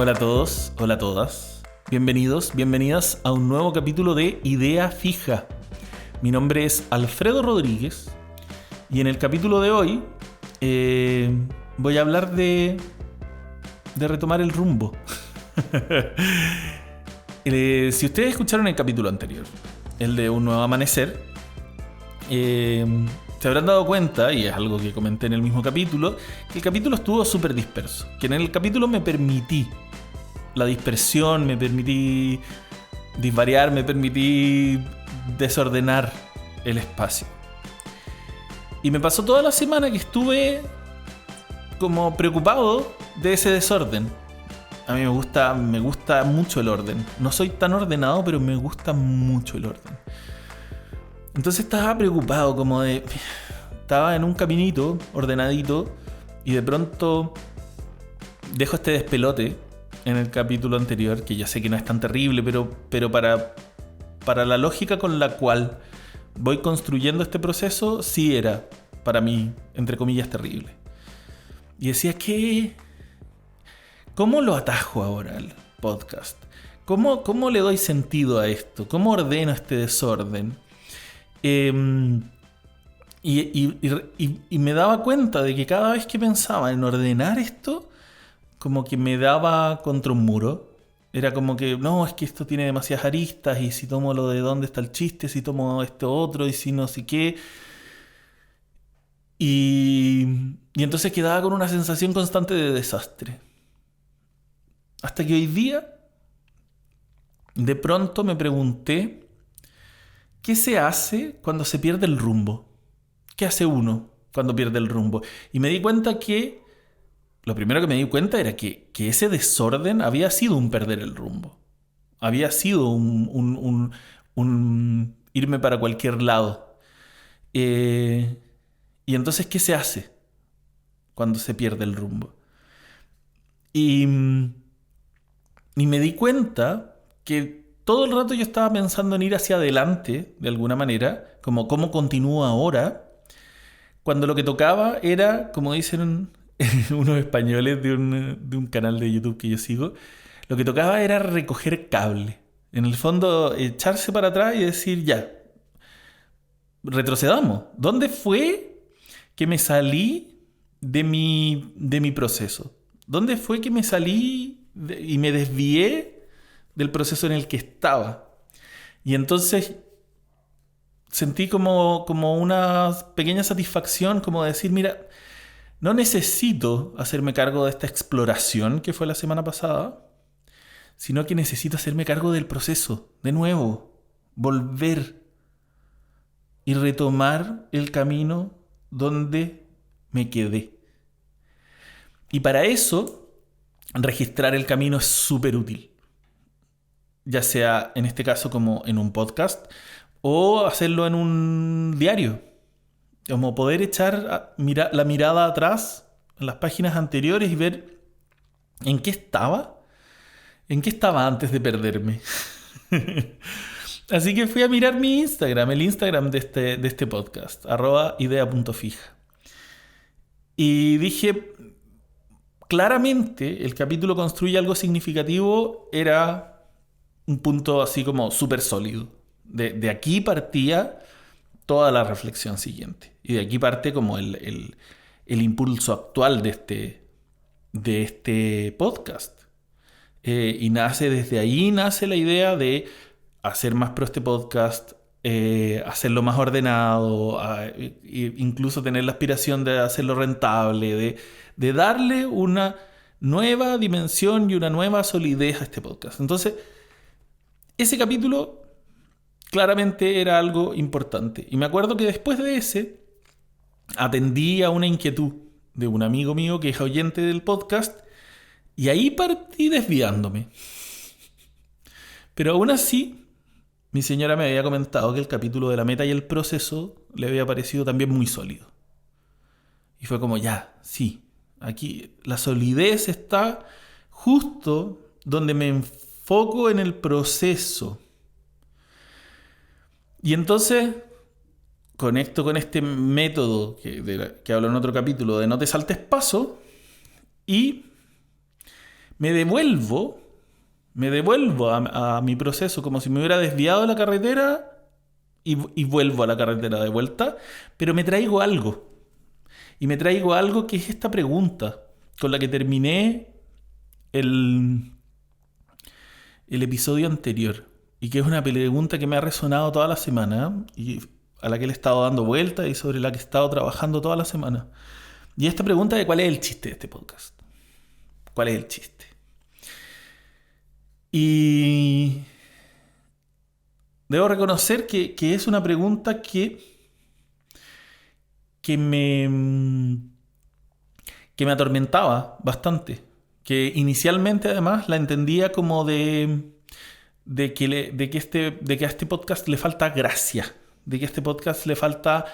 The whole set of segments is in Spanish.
Hola a todos, hola a todas. Bienvenidos, bienvenidas a un nuevo capítulo de Idea Fija. Mi nombre es Alfredo Rodríguez y en el capítulo de hoy voy a hablar de retomar el rumbo. Si ustedes escucharon el capítulo anterior, el de Un Nuevo Amanecer, se habrán dado cuenta, y es algo que comenté en el mismo capítulo, que el capítulo estuvo súper disperso. Que en el capítulo me permití la dispersión, me permití disvariar, me permití desordenar el espacio. Y me pasó toda la semana que estuve como preocupado de ese desorden. A mí me gusta mucho el orden. No soy tan ordenado, pero me gusta mucho el orden. Entonces estaba preocupado, estaba en un caminito ordenadito y de pronto dejo este despelote en el capítulo anterior, que ya sé que no es tan terrible, pero para la lógica con la cual voy construyendo este proceso, sí era, para mí, entre comillas, terrible. Y decía, ¿cómo lo atajo ahora al podcast? ¿Cómo le doy sentido a esto? ¿Cómo ordeno este desorden? Y me daba cuenta de que cada vez que pensaba en ordenar esto, como que me daba contra un muro. Era como que, no, es que esto tiene demasiadas aristas, y si tomo lo de dónde está el chiste, si tomo esto otro, y si no sé qué. Y entonces quedaba con una sensación constante de desastre. Hasta que hoy día, de pronto me pregunté, ¿qué se hace cuando se pierde el rumbo? ¿Qué hace uno cuando pierde el rumbo? Y me di cuenta que lo primero que me di cuenta era que ese desorden había sido un perder el rumbo. Había sido un irme para cualquier lado. Y entonces, ¿qué se hace cuando se pierde el rumbo? Y me di cuenta que todo el rato yo estaba pensando en ir hacia adelante, de alguna manera, como cómo continúo ahora, cuando lo que tocaba era, como dicen unos españoles de un canal de YouTube que yo sigo, lo que tocaba era recoger cable. En el fondo, echarse para atrás y decir, ya, retrocedamos. ¿Dónde fue que me salí de mi proceso? ¿Dónde fue que me salí y me desvié del proceso en el que estaba? Y entonces sentí como una pequeña satisfacción, como decir, mira, no necesito hacerme cargo de esta exploración que fue la semana pasada, sino que necesito hacerme cargo del proceso, de nuevo, volver y retomar el camino donde me quedé. Y para eso, registrar el camino es súper útil. Ya sea en este caso como en un podcast o hacerlo en un diario. Como poder echar la mirada atrás en las páginas anteriores y ver en qué estaba antes de perderme. Así que fui a mirar mi Instagram, el Instagram de este podcast, @idea.fija. Y dije, claramente el capítulo construye algo significativo, era un punto así como súper sólido. De aquí partía toda la reflexión siguiente. Y de aquí parte como el impulso actual de este podcast. Y desde ahí nace la idea de hacer más pro este podcast, hacerlo más ordenado, incluso tener la aspiración de hacerlo rentable, de darle una nueva dimensión y una nueva solidez a este podcast. Entonces, ese capítulo claramente era algo importante. Y me acuerdo que después de ese, atendí a una inquietud de un amigo mío que es oyente del podcast, y ahí partí desviándome. Pero aún así, mi señora me había comentado que el capítulo de la meta y el proceso le había parecido también muy sólido. Y fue como, ya, sí, aquí la solidez está justo donde me enfoco en el proceso. Y entonces conecto con este método que hablo en otro capítulo de no te saltes paso y me devuelvo, a mi proceso como si me hubiera desviado de la carretera y vuelvo a la carretera de vuelta, pero me traigo algo. Y me traigo algo que es esta pregunta con la que terminé el episodio anterior. Y que es una pregunta que me ha resonado toda la semana y a la que le he estado dando vuelta y sobre la que he estado trabajando toda la semana. Y esta pregunta de cuál es el chiste de este podcast. ¿Cuál es el chiste? Y debo reconocer que es una pregunta que me atormentaba bastante. Que inicialmente además la entendía como de que a este podcast le falta gracia. De que a este podcast le falta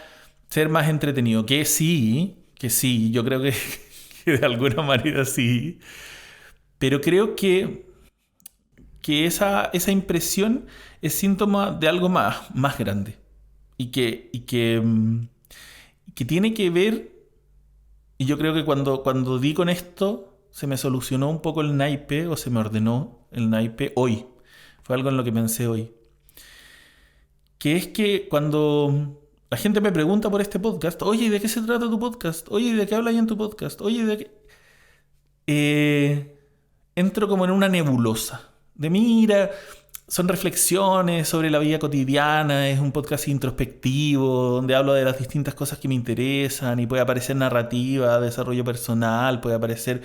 ser más entretenido. Que sí, yo creo que de alguna manera sí. Pero creo que esa impresión es síntoma de algo más grande. Y que tiene que ver, y yo creo que cuando di con esto, se me solucionó un poco el naipe, o se me ordenó el naipe hoy. Fue algo en lo que pensé hoy. Que es que cuando la gente me pregunta por este podcast, oye, ¿de qué se trata tu podcast? Oye, ¿de qué hablas en tu podcast? Oye, ¿de qué? Entro como en una nebulosa. De mira, son reflexiones sobre la vida cotidiana, es un podcast introspectivo, donde hablo de las distintas cosas que me interesan y puede aparecer narrativa, desarrollo personal, puede aparecer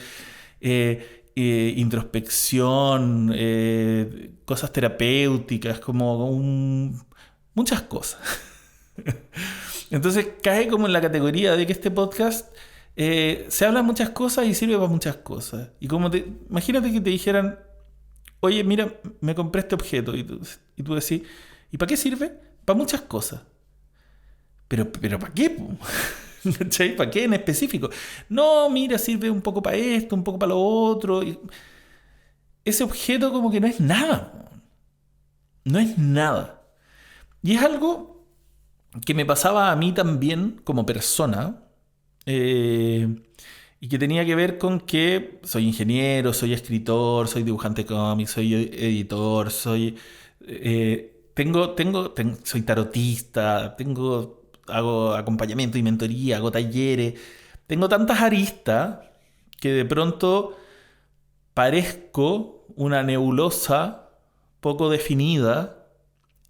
introspección, cosas terapéuticas, muchas cosas. Entonces cae como en la categoría de que este podcast se habla muchas cosas y sirve para muchas cosas. Y imagínate que te dijeran, oye, mira, me compré este objeto. Y tú decís, ¿y para qué sirve? Para muchas cosas. Pero ¿para qué? ¿Cachai? ¿Para qué en específico? No, mira, sirve un poco para esto, un poco para lo otro. Ese objeto como que no es nada. No es nada. Y es algo que me pasaba a mí también como persona. Y que tenía que ver con que soy ingeniero, soy escritor, soy dibujante de cómics, soy editor, soy tarotista, hago acompañamiento y mentoría, hago talleres. Tengo tantas aristas que de pronto parezco una nebulosa poco definida,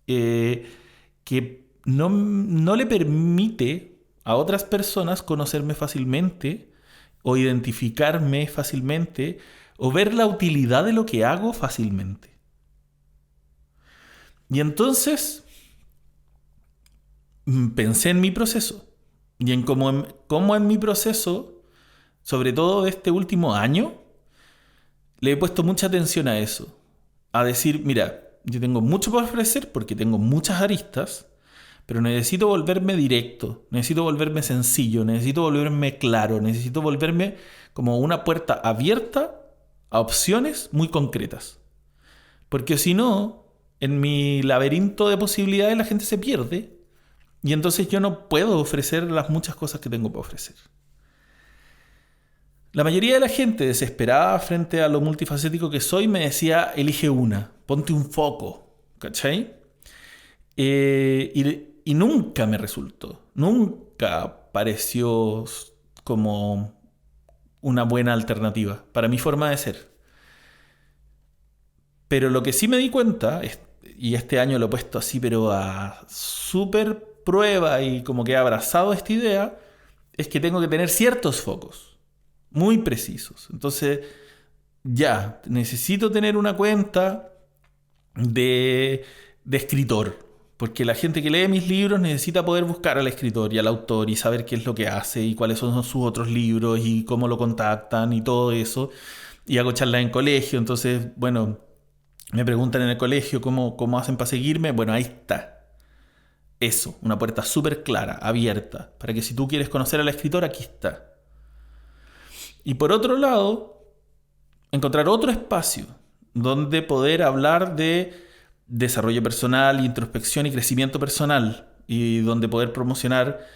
que no le permite a otras personas conocerme fácilmente o identificarme fácilmente o ver la utilidad de lo que hago fácilmente. Y entonces pensé en mi proceso y en cómo en mi proceso, sobre todo de este último año, le he puesto mucha atención a eso. A decir, mira, yo tengo mucho para ofrecer porque tengo muchas aristas, pero necesito volverme directo, necesito volverme sencillo, necesito volverme claro, necesito volverme como una puerta abierta a opciones muy concretas. Porque si no, en mi laberinto de posibilidades la gente se pierde y entonces yo no puedo ofrecer las muchas cosas que tengo para ofrecer. La mayoría de la gente desesperada frente a lo multifacético que soy me decía, elige una, ponte un foco, ¿cachai? Y nunca me resultó, nunca pareció como una buena alternativa para mi forma de ser. Pero lo que sí me di cuenta, y este año lo he puesto así, pero a súper prueba y como que he abrazado esta idea, es que tengo que tener ciertos focos, muy precisos. Entonces, ya, necesito tener una cuenta de escritor. Porque la gente que lee mis libros necesita poder buscar al escritor y al autor y saber qué es lo que hace y cuáles son sus otros libros y cómo lo contactan y todo eso. Y hago charlas en colegio, entonces, bueno, me preguntan en el colegio cómo hacen para seguirme. Bueno, ahí está. Eso, una puerta súper clara, abierta, para que si tú quieres conocer al escritor, aquí está. Y por otro lado, encontrar otro espacio donde poder hablar de desarrollo personal, introspección y crecimiento personal, y donde poder promocionar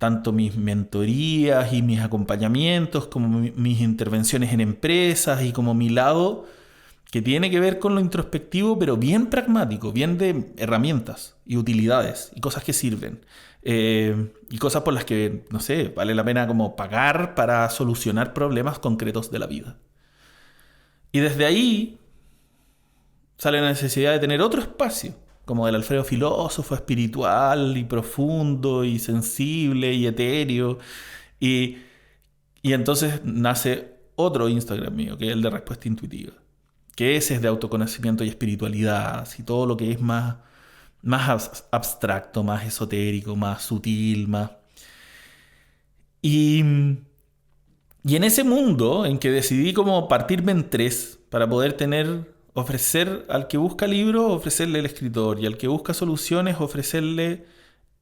tanto mis mentorías y mis acompañamientos, como mis intervenciones en empresas y como mi lado que tiene que ver con lo introspectivo, pero bien pragmático, bien de herramientas y utilidades y cosas que sirven. Y cosas por las que, no sé, vale la pena como pagar para solucionar problemas concretos de la vida. Y desde ahí sale la necesidad de tener otro espacio, como del Alfredo filósofo, espiritual y profundo y sensible y etéreo. Y, y entonces nace otro Instagram mío, que es el de Respuesta Intuitiva, que ese es de autoconocimiento y espiritualidad, así todo lo que es más abstracto, más esotérico, más sutil, más... Y, y en ese mundo en que decidí como partirme en tres para poder ofrecer al que busca libros, ofrecerle el escritor, y al que busca soluciones, ofrecerle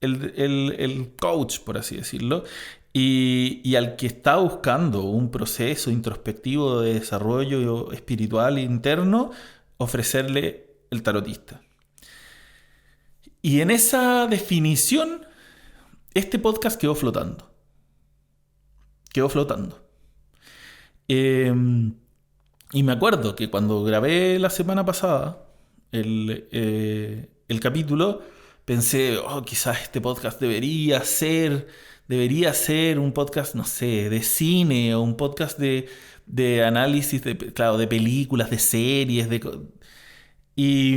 el coach, por así decirlo, y al que está buscando un proceso introspectivo de desarrollo espiritual interno, ofrecerle el tarotista. Y en esa definición, este podcast quedó flotando. Quedó flotando. Y me acuerdo que cuando grabé la semana pasada el capítulo, pensé, quizás este podcast debería ser un podcast, no sé, de cine, o un podcast de análisis claro, de películas, de series, y,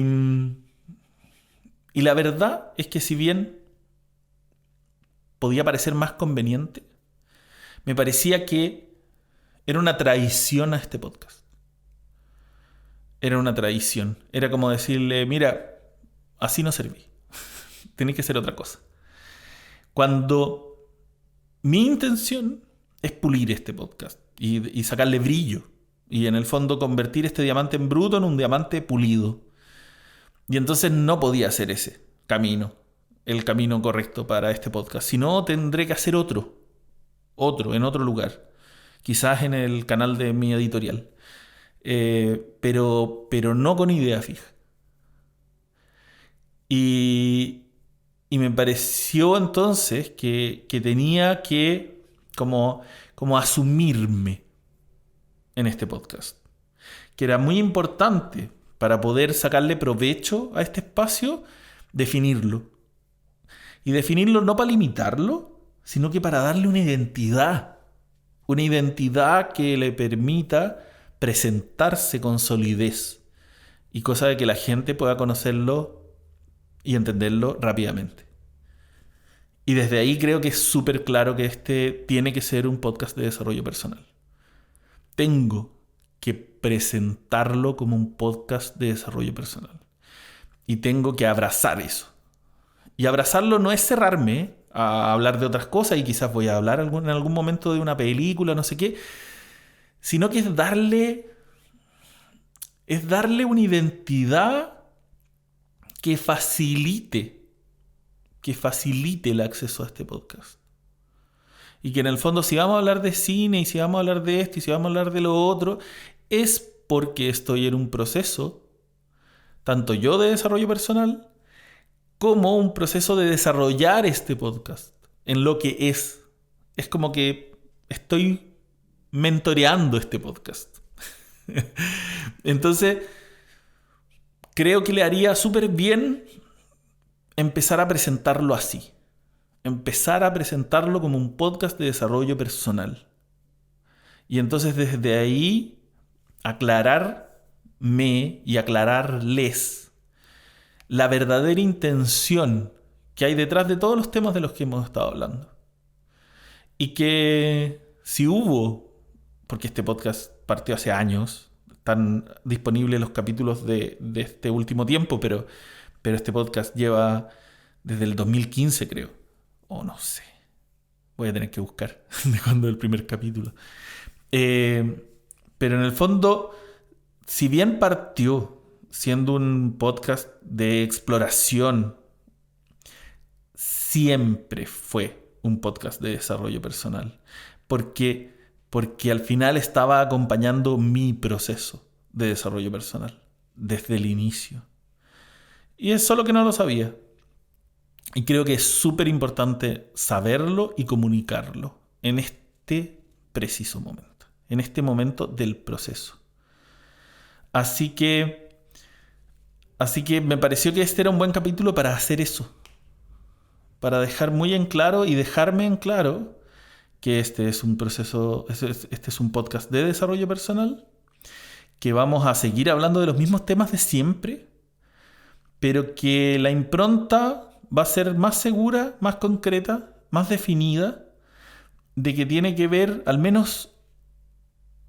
y la verdad es que si bien podía parecer más conveniente, me parecía que era una traición a este podcast. Era una traición. Era como decirle, mira, así no serví. Tenés que hacer otra cosa. Cuando mi intención es pulir este podcast y sacarle brillo. Y en el fondo convertir este diamante en bruto en un diamante pulido. Y entonces no podía hacer ese camino, el camino correcto para este podcast. Si no, tendré que hacer otro, en otro lugar. Quizás en el canal de mi editorial. Pero no con idea fija. Y me pareció entonces que tenía que como asumirme en este podcast. Que era muy importante para poder sacarle provecho a este espacio, definirlo. Y definirlo no para limitarlo, sino que para darle una identidad. Una identidad que le permita presentarse con solidez. Y cosa de que la gente pueda conocerlo y entenderlo rápidamente. Y desde ahí creo que es súper claro que este tiene que ser un podcast de desarrollo personal. Tengo que presentarlo como un podcast de desarrollo personal. Y tengo que abrazar eso. Y abrazarlo no es cerrarme a hablar de otras cosas, y quizás voy a hablar en algún momento de una película, no sé qué, sino que es darle una identidad que facilite el acceso a este podcast. Y que en el fondo, si vamos a hablar de cine, y si vamos a hablar de esto, y si vamos a hablar de lo otro, es porque estoy en un proceso, tanto yo de desarrollo personal, como un proceso de desarrollar este podcast en lo que es. Es como que estoy mentoreando este podcast. Entonces, creo que le haría súper bien empezar a presentarlo así. Empezar a presentarlo como un podcast de desarrollo personal. Y entonces desde ahí aclararme y aclararles la verdadera intención que hay detrás de todos los temas de los que hemos estado hablando. Y que si hubo, porque este podcast partió hace años, están disponibles los capítulos de este último tiempo, pero este podcast lleva desde el 2015, creo. O no sé. Voy a tener que buscar de cuándo es el primer capítulo. Pero en el fondo, si bien partió siendo un podcast de exploración, siempre fue un podcast de desarrollo personal. Porque al final estaba acompañando mi proceso de desarrollo personal desde el inicio. Y es solo que no lo sabía. Y creo que es súper importante saberlo y comunicarlo en este preciso momento, en este momento del proceso. Así que me pareció que este era un buen capítulo para hacer eso, para dejar muy en claro y dejarme en claro que este es un proceso, este es un podcast de desarrollo personal, que vamos a seguir hablando de los mismos temas de siempre, pero que la impronta va a ser más segura, más concreta, más definida, de que tiene que ver, al menos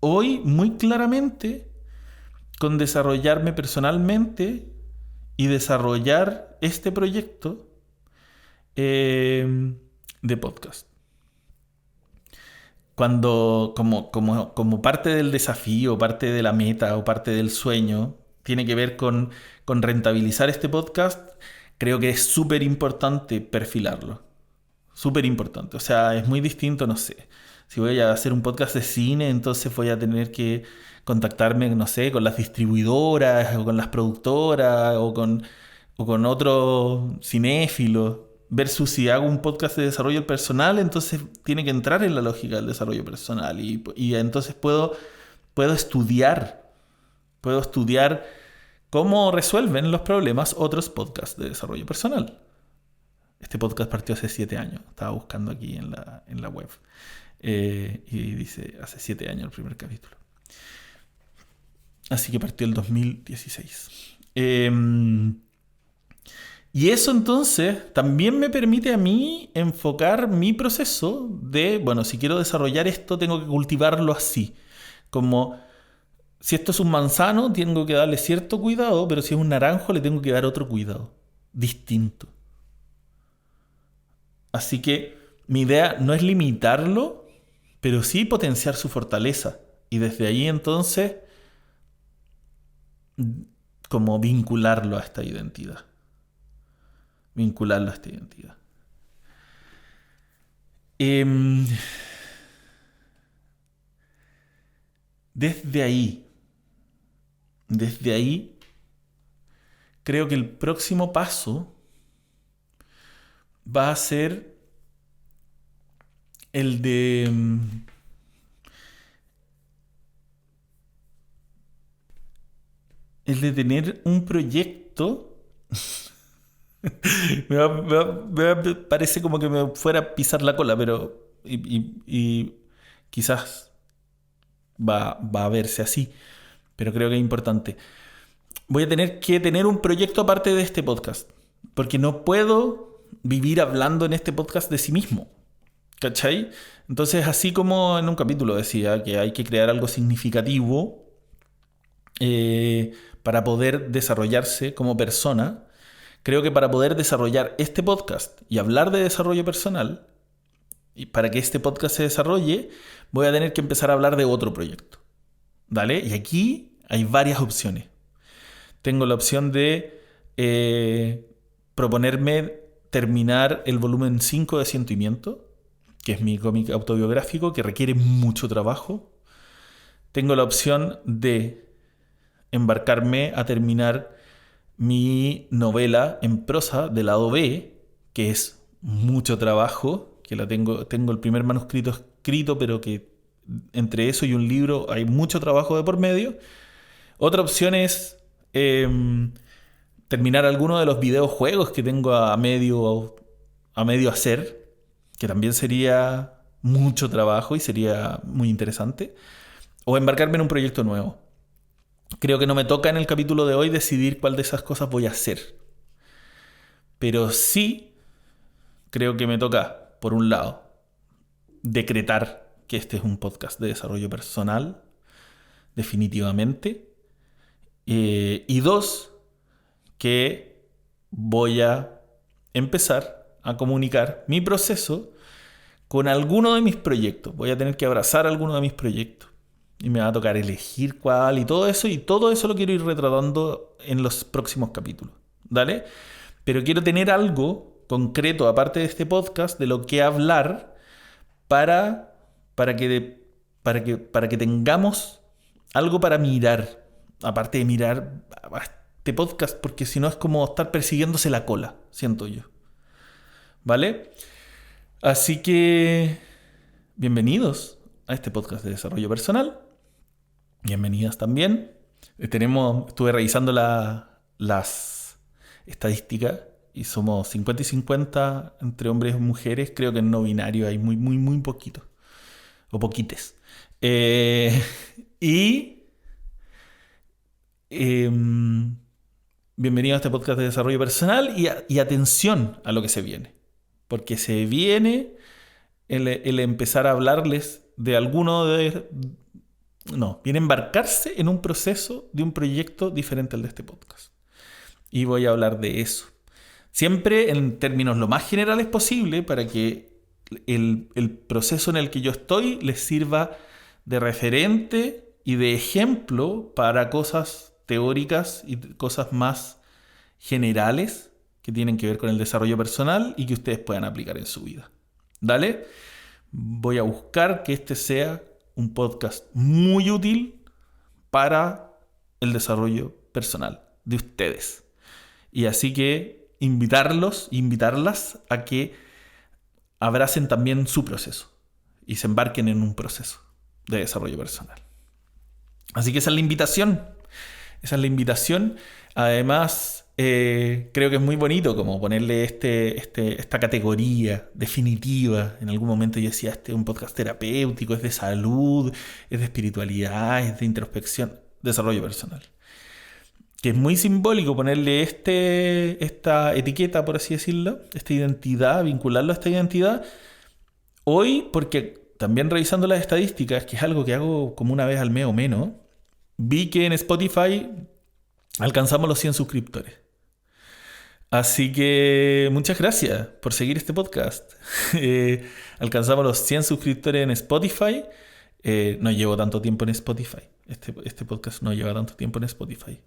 hoy, muy claramente, con desarrollarme personalmente y desarrollar este proyecto de podcast. Cuando, como parte del desafío, parte de la meta o parte del sueño, tiene que ver con rentabilizar este podcast, creo que es súper importante perfilarlo. Súper importante. O sea, es muy distinto, no sé. Si voy a hacer un podcast de cine, entonces voy a tener que contactarme, no sé, con las distribuidoras, o con las productoras, o con otro cinéfilo. Versus si hago un podcast de desarrollo personal, entonces tiene que entrar en la lógica del desarrollo personal. Y entonces puedo estudiar. Puedo estudiar cómo resuelven los problemas otros podcasts de desarrollo personal. Este podcast partió hace 7 años. Estaba buscando aquí en la web. Y dice, hace 7 años el primer capítulo. Así que partió el 2016. Y eso entonces también me permite a mí enfocar mi proceso de, bueno, si quiero desarrollar esto, tengo que cultivarlo así. Como si esto es un manzano, tengo que darle cierto cuidado, pero si es un naranjo, le tengo que dar otro cuidado, distinto. Así que mi idea no es limitarlo, pero sí potenciar su fortaleza. Y desde ahí entonces, como vincularlo a esta identidad. Vincularlo a esta identidad. Desde ahí, creo que el próximo paso va a ser el de tener un proyecto. Parece como que me fuera a pisar la cola, pero y quizás va a verse así, pero creo que es importante. Voy a tener que tener un proyecto aparte de este podcast, porque no puedo vivir hablando en este podcast de sí mismo, ¿cachai? Entonces, así como en un capítulo decía que hay que crear algo significativo para poder desarrollarse como persona, creo que para poder desarrollar este podcast y hablar de desarrollo personal, y para que este podcast se desarrolle, voy a tener que empezar a hablar de otro proyecto. ¿Vale? Y aquí hay varias opciones. Tengo la opción de proponerme terminar el volumen 5 de Ciento y Miento, que es mi cómic autobiográfico, que requiere mucho trabajo. Tengo la opción de embarcarme a terminar mi novela en prosa del lado B, que es mucho trabajo, que tengo el primer manuscrito escrito, pero que entre eso y un libro hay mucho trabajo de por medio. Otra opción es terminar alguno de los videojuegos que tengo a medio hacer, que también sería mucho trabajo y sería muy interesante. O embarcarme en un proyecto nuevo. Creo que no me toca en el capítulo de hoy decidir cuál de esas cosas voy a hacer. Pero sí creo que me toca, por un lado, decretar que este es un podcast de desarrollo personal, definitivamente. Y dos, que voy a empezar a comunicar mi proceso con alguno de mis proyectos. Voy a tener que abrazar alguno de mis proyectos. Y me va a tocar elegir cuál y todo eso lo quiero ir retratando en los próximos capítulos. ¿Vale? Pero quiero tener algo concreto, aparte de este podcast, de lo que hablar para que tengamos algo para mirar. Aparte de mirar a este podcast, porque si no es como estar persiguiéndose la cola, siento yo. ¿vale? Así que bienvenidos a este podcast de desarrollo personal. Bienvenidas también. Estuve revisando las estadísticas y somos 50 y 50 entre hombres y mujeres. Creo que en no binario hay muy, muy, muy poquitos. O poquites. Y bienvenido a este podcast de desarrollo personal y atención a lo que se viene. Porque se viene el empezar a hablarles de alguno de... No, viene a embarcarse en un proceso de un proyecto diferente al de este podcast. Y voy a hablar de eso. Siempre en términos lo más generales posible para que el proceso en el que yo estoy les sirva de referente y de ejemplo para cosas teóricas y cosas más generales que tienen que ver con el desarrollo personal y que ustedes puedan aplicar en su vida. ¿Dale? Voy a buscar que este sea un podcast muy útil para el desarrollo personal de ustedes. Y así que invitarlas a que abracen también su proceso y se embarquen en un proceso de desarrollo personal. Así que esa es la invitación. Esa es la invitación. Además, creo que es muy bonito como ponerle esta categoría definitiva. En algún momento yo decía, este es un podcast terapéutico, es de salud, es de espiritualidad, es de introspección, desarrollo personal. Que es muy simbólico ponerle esta etiqueta, por así decirlo, esta identidad, vincularlo a esta identidad. Hoy, porque también revisando las estadísticas, que es algo que hago como una vez al mes o menos, vi que en Spotify alcanzamos los 100 suscriptores. Así que muchas gracias por seguir este podcast. Alcanzamos los 100 suscriptores en Spotify. No llevo tanto tiempo en Spotify. Este podcast no lleva tanto tiempo en Spotify.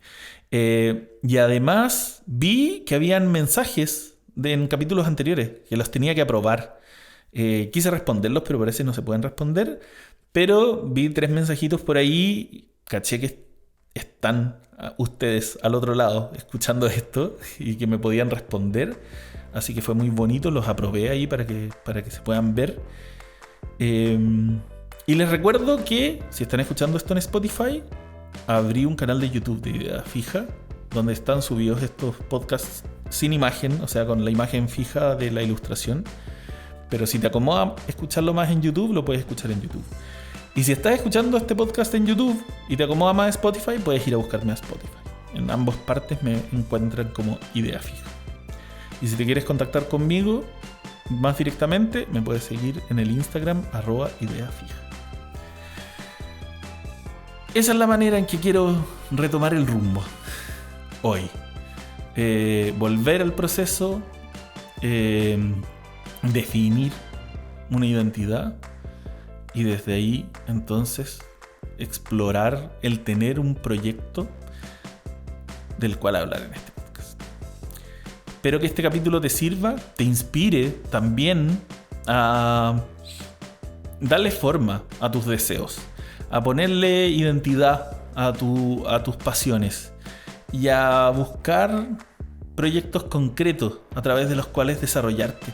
Y además vi que habían mensajes en capítulos anteriores que los tenía que aprobar. Quise responderlos, pero parece que no se pueden responder. Pero vi 3 mensajitos por ahí. Caché que están ustedes al otro lado escuchando esto y que me podían responder. Así que fue muy bonito. Los aprobé ahí para que se puedan ver. Y les recuerdo que si están escuchando esto en Spotify, abrí un canal de YouTube de Idea Fija, donde están subidos estos podcasts sin imagen, o sea, con la imagen fija de la ilustración. Pero si te acomoda escucharlo más en YouTube, lo puedes escuchar en YouTube. Y si estás escuchando este podcast en YouTube y te acomoda más Spotify, puedes ir a buscarme a Spotify. En ambas partes me encuentran como Idea Fija. Y si te quieres contactar conmigo más directamente, me puedes seguir en el Instagram @ideafija. Esa es la manera en que quiero retomar el rumbo hoy. Volver al proceso, definir una identidad y desde ahí entonces explorar el tener un proyecto del cual hablar en este podcast. Espero que este capítulo te sirva, te inspire también a darle forma a tus deseos, a ponerle identidad a tus pasiones y a buscar proyectos concretos a través de los cuales desarrollarte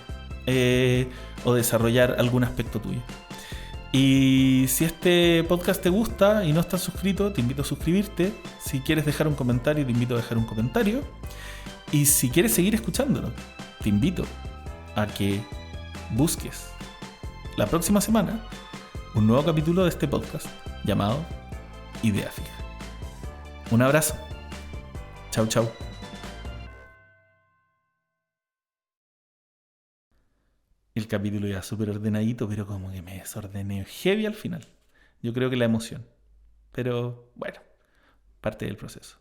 o desarrollar algún aspecto tuyo. Y si este podcast te gusta y no estás suscrito, te invito a suscribirte. Si quieres dejar un comentario, te invito a dejar un comentario. Y si quieres seguir escuchándolo, te invito a que busques la próxima semana un nuevo capítulo de este podcast llamado Idea Fija. Un abrazo. Chau, chau. El capítulo ya súper ordenadito, pero como que me desordené heavy al final. Yo creo que la emoción. Pero bueno, parte del proceso.